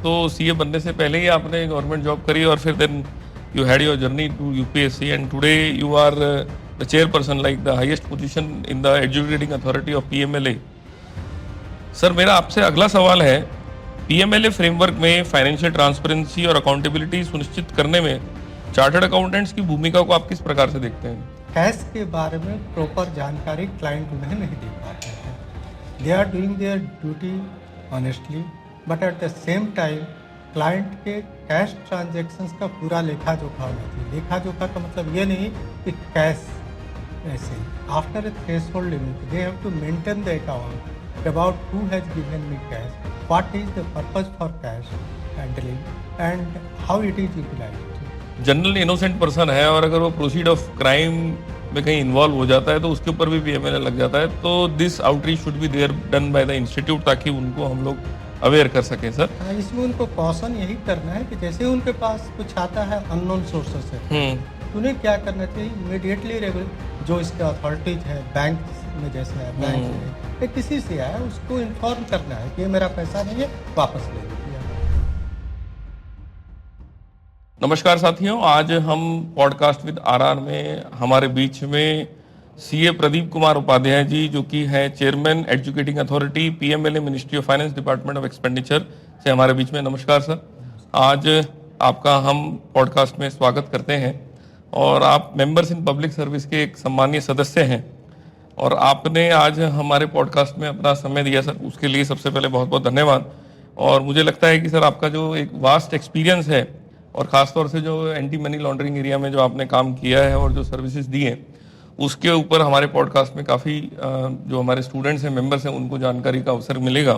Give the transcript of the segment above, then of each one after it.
तो सीए बनने से पहले ही आपने गवर्नमेंट जॉब करी और फिर then you had your journey to UPSC and today you are the chairperson like the highest position in the educating authority of PMLA. Sir मेरा आपसे अगला सवाल है, पीएमएलए फ्रेमवर्क में फाइनेंशियल ट्रांसपेरेंसी और अकाउंटेबिलिटी सुनिश्चित करने में चार्टर्ड अकाउंटेंट्स की भूमिका को आप किस प्रकार से देखते हैं? कैश के बारे में प्रॉपर जानकारी क्लाइंट उन्हें नहीं दे पाते हैं। They are doing their duty honestly, but at the same time client के कैश ट्रांजैक्शंस का पूरा लेखा जोखा होना चाहिए। लेखा जोखा का मतलब ये नहीं कि कैश ऐसे after a threshold limit they have to maintain the account about who has given me cash, what is the purpose for cash handling and how it is utilized. General innocent person है और अगर वो proceed of crime में कहीं involve हो जाता है तो उसके ऊपर भी पीएमएलए लग जाता है, तो this outreach should be there done by the institute ताकि उनको हम लोग अवेयर कर सकें। सर इसमें उनको कॉशन यही करना है कि जैसे उनके पास कुछ आता है अननोन सोर्सेस से, तो उन्हें क्या करना चाहिए, इमीडिएटली जो इसके अथॉरिटीज है, बैंक में जैसे है, बैंक है या किसी से आया, उसको इन्फॉर्म करना है कि ये मेरा पैसा नहीं है, वापस ले लीजिए। नमस्कार साथियों, आज हम पॉडकास्ट विद आरआर में हमारे बीच में सीए प्रदीप कुमार उपाध्याय जी, जो कि हैं chairman educating authority PMLA ministry of finance department of expenditure से हमारे बीच में। नमस्कार सर, आज आपका हम पॉडकास्ट में स्वागत करते हैं और आप मेंबर्स इन पब्लिक सर्विस के एक सम्मानीय सदस्य हैं और आपने आज हमारे पॉडकास्ट में अपना समय दिया सर, उसके लिए सबसे पहले बहुत बहुत धन्यवाद। और मुझे लगता है कि सर आपका जो एक वास्ट एक्सपीरियंस है और ख़ासतौर से जो एंटी मनी लॉन्ड्रिंग एरिया में जो आपने काम किया है और जो सर्विसेज दी हैं, उसके ऊपर हमारे पॉडकास्ट में काफ़ी जो हमारे स्टूडेंट्स हैं, मेंबर्स हैं, उनको जानकारी का अवसर मिलेगा।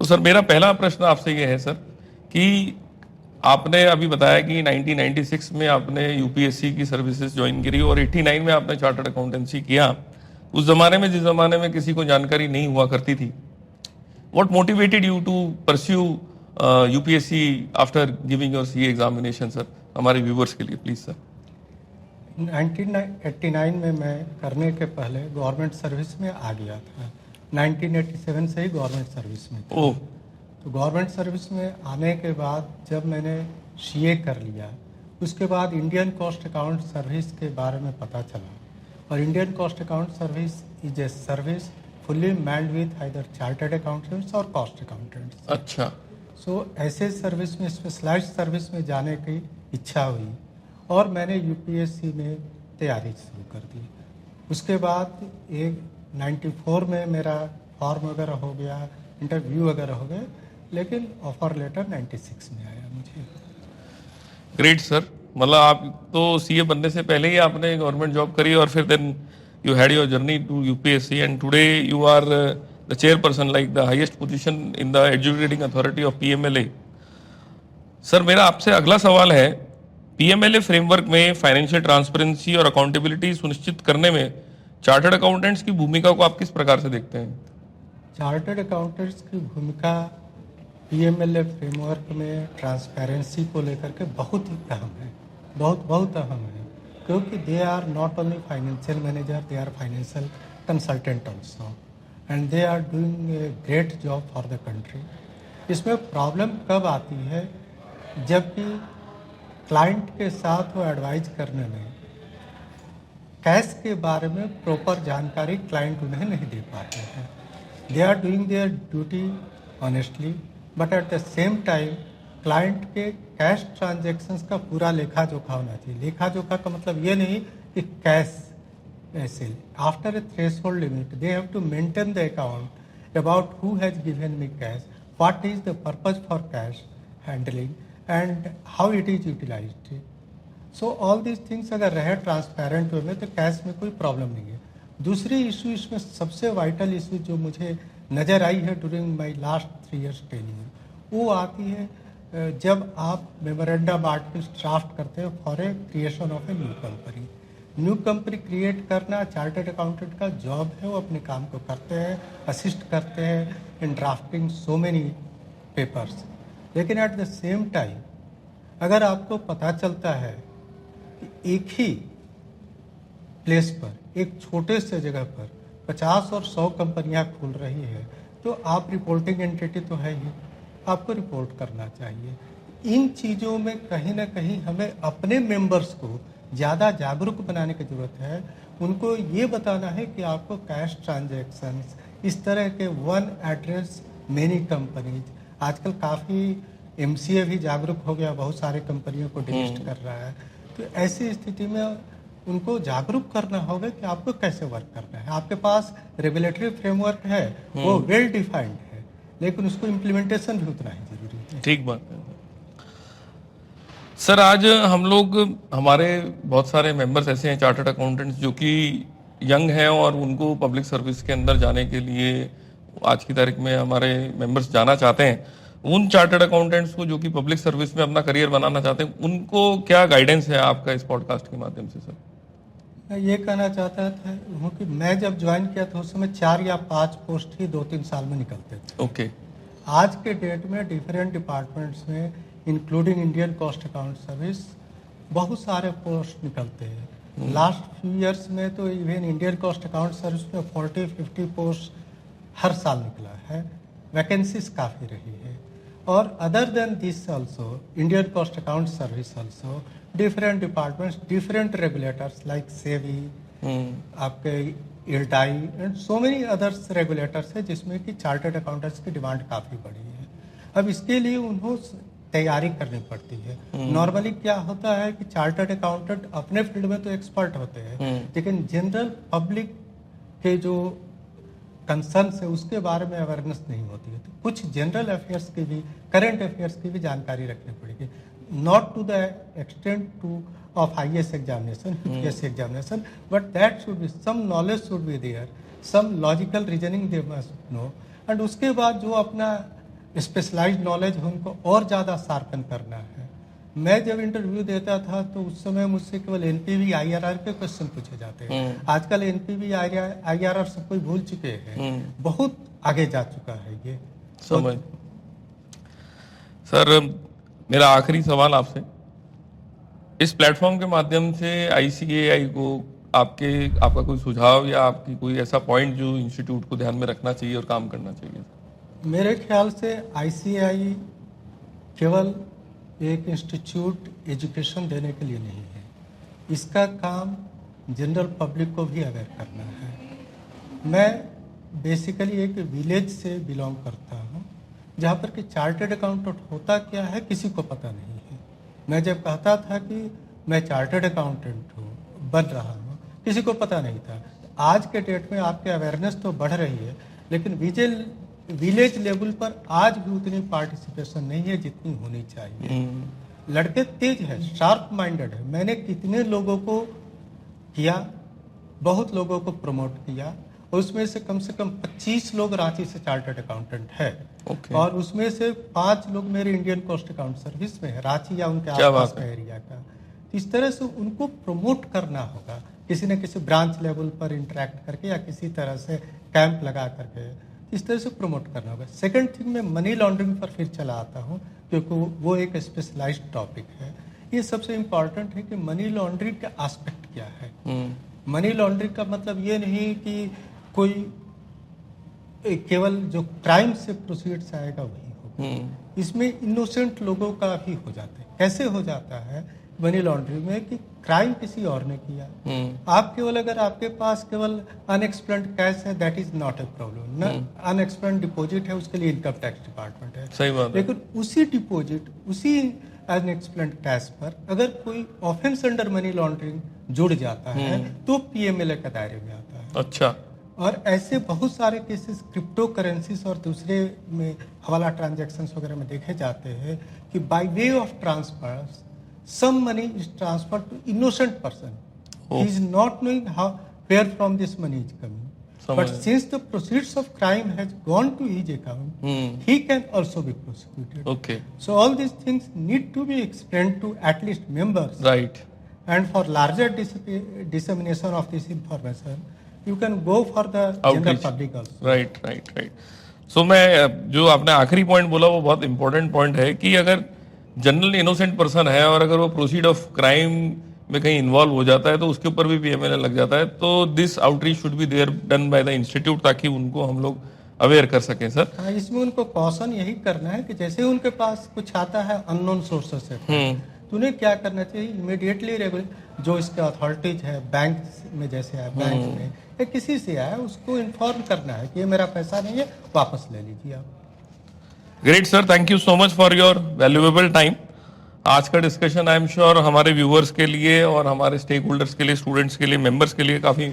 तो सर मेरा पहला प्रश्न आपसे ये है सर कि आपने अभी बताया कि 1996 में आपने यूपीएससी की सर्विसेज ज्वाइन करी और 89 में आपने चार्टर्ड अकाउंटेंसी किया। उस जमाने में, जिस जमाने में किसी को जानकारी नहीं हुआ करती थी, what motivated you to pursue UPSC after giving your CA examination sir, हमारे व्यूवर्स के लिए प्लीज सर। 1989 में मैं करने के पहले गवर्नमेंट सर्विस में आ गया था। 1987 से ही गवर्नमेंट सर्विस में था। तो गवर्नमेंट सर्विस में आने के बाद जब मैंने सीए कर लिया, उसके बाद इंडियन कॉस्ट अकाउंट सर्विस के बारे में पता चला। और Indian cost account service is a service fully manned with either chartered accountants और कॉस्ट अकाउंटेंट्स। अच्छा। सो ऐसे सर्विस में, स्पेशलाइज्ड सर्विस में जाने की इच्छा हुई और मैंने यूपीएससी में तैयारी शुरू कर दी। उसके बाद एक 94 में मेरा फॉर्म वगैरह हो गया, इंटरव्यू वगैरह हो गए, लेकिन ऑफर लेटर 96 में आया मुझे। ग्रेट सर, मतलब आप तो सीए बनने से पहले ही आपने गवर्नमेंट जॉब करी और फिर then you had your journey to UPSC and today you are the chairperson like the highest position in the educating authority of PMLA. Sir मेरा आपसे अगला सवाल है, पीएमएलए फ्रेमवर्क में फाइनेंशियल ट्रांसपेरेंसी और अकाउंटेबिलिटी सुनिश्चित करने में चार्टर्ड अकाउंटेंट्स की भूमिका को आप किस प्रकार से देखते हैं? चार्टर्ड अकाउंटेंट्स की भूमिका पीएमएलए फ्रेमवर्क में ट्रांसपेरेंसी को लेकर के बहुत ही अहम है, बहुत अहम है, क्योंकि they are not only financial manager, they are financial consultant also and they are doing a great job for the country. इसमें प्रॉब्लम कब आती है, जबकि क्लाइंट के साथ वो एडवाइज करने में कैश के बारे में प्रॉपर जानकारी क्लाइंट उन्हें नहीं दे पाते हैं। They are doing their duty honestly, but at the same time client के कैश ट्रांजैक्शंस का पूरा लेखा जोखा होना चाहिए। लेखा जोखा का मतलब ये नहीं कि कैश ऐसे after a threshold limit they have to maintain the account about who has given me cash, what is the purpose for cash handling and how it is utilized. So all these things अगर रहे transparent वे में तो cash में कोई problem नहीं है। दूसरी issue, इसमें सबसे वाइटल इशू जो मुझे नज़र आई है during my last 3 years training, वो आती है जब आप मेमोरेंडम आर्टिकल्स ड्राफ्ट करते हैं for a creation of a new company. New company create करना चार्टर्ड अकाउंटेंट का जॉब है, वो अपने काम को करते हैं, असिस्ट करते हैं in drafting so many papers. लेकिन एट द सेम टाइम अगर आपको पता चलता है कि एक ही प्लेस पर, एक छोटे से जगह पर 50 और 100 कंपनियां खुल रही है, तो आप रिपोर्टिंग एंटिटी तो है ही, आपको रिपोर्ट करना चाहिए। इन चीज़ों में कहीं ना कहीं हमें अपने मेंबर्स को ज़्यादा जागरूक बनाने की ज़रूरत है। उनको ये बताना है कि आपको कैश ट्रांजैक्शंस, इस तरह के वन एड्रेस मेनी कंपनीज, आजकल काफ़ी एमसीए भी जागरूक हो गया, बहुत सारे कंपनियों को डिलिस्ट कर रहा है। तो ऐसी स्थिति में उनको जागरूक करना होगा कि आपको कैसे वर्क करना है। आपके पास रेगुलेटरी फ्रेमवर्क है, वो वेल डिफाइंड है, लेकिन उसको इम्प्लीमेंटेशन भी उतना ही जरूरी है। ठीक बात है सर। आज हम लोग, हमारे बहुत सारे मेंबर्स ऐसे हैं चार्टर्ड अकाउंटेंट्स जो कि यंग हैं और उनको पब्लिक सर्विस के अंदर जाने के लिए आज की तारीख में हमारे मेंबर्स जाना चाहते हैं। उन चार्टर्ड अकाउंटेंट्स को जो कि पब्लिक सर्विस में अपना करियर बनाना चाहते हैं, उनको क्या गाइडेंस है आपका इस पॉडकास्ट के माध्यम से सर? मैं ये कहना चाहता था कि मैं जब ज्वाइन किया था उस समय 4 या 5 पोस्ट ही 2-3 साल में निकलते थे। ओके। आज के डेट में डिफरेंट डिपार्टमेंट्स में including Indian cost account service बहुत सारे पोस्ट निकलते हैं। लास्ट फ्यू इयर्स में तो even Indian cost account service में 40-50 पोस्ट हर साल निकला है। वैकेंसीज काफ़ी रही है। और other than this also Indian cost account service also different departments, different regulators like SEBI, आपके इल्टाई and so many others regulators है जिसमें कि चार्टर्ड अकाउंटेंट्स की डिमांड काफ़ी बड़ी है। अब इसके लिए उन्हों तैयारी करनी पड़ती है। नॉर्मली क्या होता है कि चार्टर्ड अकाउंटेंट अपने फील्ड में तो एक्सपर्ट होते हैं, लेकिन जनरल पब्लिक के जो कंसर्न है उसके बारे में अवेयरनेस नहीं होती है। तो कुछ जनरल अफेयर्स की भी, करंट अफेयर्स की भी जानकारी रखनी पड़ेगी। Not to the extent to of IAS examination, UPSC examination, but that should be, some knowledge should be there, some logical reasoning they must know, and उसके बाद जो अपना स्पेशलाइज्ड नॉलेज है उनको और ज़्यादा शार्पन करना है। मैं जब इंटरव्यू देता था तो उस समय मुझसे केवल एनपीवी IRR पे क्वेश्चन पूछे जाते हैं। आजकल एनपीवी IRR सब कोई भूल चुके हैं, बहुत आगे जा चुका है ये समझ। सर मेरा आखिरी सवाल आपसे, इस प्लेटफॉर्म के माध्यम से ICAI को आपका कोई सुझाव या आपकी कोई ऐसा पॉइंट जो इंस्टीट्यूट को ध्यान में रखना चाहिए और काम करना चाहिए? मेरे ख्याल से ICAI केवल एक इंस्टीट्यूट एजुकेशन देने के लिए नहीं है, इसका काम जनरल पब्लिक को भी अवेयर करना है। मैं बेसिकली एक विलेज से बिलोंग करता हूँ जहाँ पर कि चार्टर्ड अकाउंटेंट होता क्या है किसी को पता नहीं है। मैं जब कहता था कि मैं चार्टर्ड अकाउंटेंट हूँ, बन रहा हूँ, किसी को पता नहीं था। आज के डेट में आपकी अवेयरनेस तो बढ़ रही है, लेकिन विलेज लेवल पर आज भी उतनी पार्टिसिपेशन नहीं है जितनी होनी चाहिए। लड़के तेज है, शार्प माइंडेड है। मैंने कितने लोगों को किया, बहुत लोगों को प्रमोट किया, उसमें से कम 25 लोग रांची से चार्टर्ड अकाउंटेंट है। और उसमें से 5 लोग मेरे इंडियन कॉस्ट अकाउंट सर्विस में है, रांची या उनके आसपास का एरिया का। इस तरह से उनको प्रमोट करना होगा, किसी न किसी ब्रांच लेवल पर इंटरेक्ट करके या किसी तरह से कैंप लगा करके इस तरह से प्रमोट करना होगा। सेकंड थिंग, मैं मनी लॉन्ड्रिंग पर फिर चला आता हूँ क्योंकि वो एक स्पेशलाइज्ड टॉपिक है। ये सबसे इम्पॉर्टेंट है कि मनी लॉन्ड्रिंग का एस्पेक्ट क्या है। मनी लॉन्ड्रिंग का मतलब ये नहीं कि कोई केवल जो क्राइम से प्रोसीड्स आएगा वही होगा। इसमें इनोसेंट लोगों का भी हो जाता है। कैसे हो जाता है मनी लॉन्ड्रिंग में कि क्राइम किसी और ने किया, आप केवल, अगर आपके पास केवल अनएक्सप्लेन्ड कैश है that is not a problem ना, अनएक्सप्लेन्ड डिपॉजिट है उसके लिए इनकम टैक्स डिपार्टमेंट है। सही बात है। लेकिन उसी डिपॉजिट, उसी अनएक्सप्लेन्ड कैश पर अगर कोई ऑफेंस अंडर मनी लॉन्ड्रिंग जुड़ जाता है तो PMLA के दायरे में आता है। अच्छा। और ऐसे बहुत सारे केसेस क्रिप्टो करेंसीज और दूसरे में हवाला ट्रांजैक्शंस वगैरह में देखे जाते हैं कि by way of transfer some money is transferred to innocent person, he is not knowing how where from this money is coming, but since the proceeds of crime has gone to his account he can also be prosecuted. Okay. So all these things need to be explained to at least members. Right. And for larger dissemination of this information, you can go for the general Outreach. public also. Right. So मैं जो आपने आखिरी point बोला वो बहुत important point है कि अगर जनरल इनोसेंट पर्सन है और अगर वो प्रोसीड ऑफ क्राइम में कहीं इन्वॉल्व हो जाता है तो उसके ऊपर भी PMLA लग जाता है। तो this outreach should be there done by the institute ताकि उनको हम लोग अवेयर कर सकें सर। हाँ, इसमें उनको कॉशन यही करना है कि जैसे उनके पास कुछ आता है अननोन सोर्सेस से, तो उन्हें क्या करना चाहिए, इमीडिएटली रेगुलर जो इसके अथॉरिटीज है, बैंक में जैसे है, बैंक में या किसी से आया, उसको इन्फॉर्म करना है कि ये मेरा पैसा नहीं है, वापस ले लीजिए आप। Great sir, thank you so much for your valuable time. आज का डिस्कशन आई एम श्योर हमारे व्यूअर्स के लिए और हमारे स्टेक होल्डर्स के लिए, स्टूडेंट्स के लिए, मेंबर्स के लिए काफी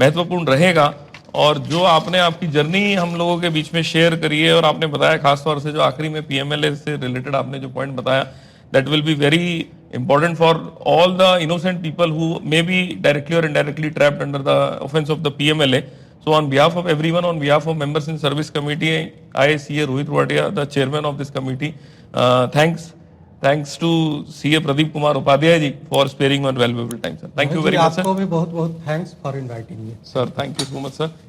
महत्वपूर्ण रहेगा। और जो आपने आपकी जर्नी हम लोगों के बीच में शेयर करी है और आपने बताया, खासतौर से जो आखिरी में पीएमएलए से रिलेटेड आपने जो पॉइंट बताया, that will be very important for all the innocent people who may be directly or indirectly trapped under the offence of the PMLA. So on behalf of everyone, on behalf of members in service committee, I CA Rohit Wadia, the chairman of this committee, thanks to CA Pradeep Kumar Upadhyay ji for sparing one valuable time, sir. Thank you very much, sir. आपको भी बहुत बहुत thanks for inviting me. Sir, thank you so much, sir.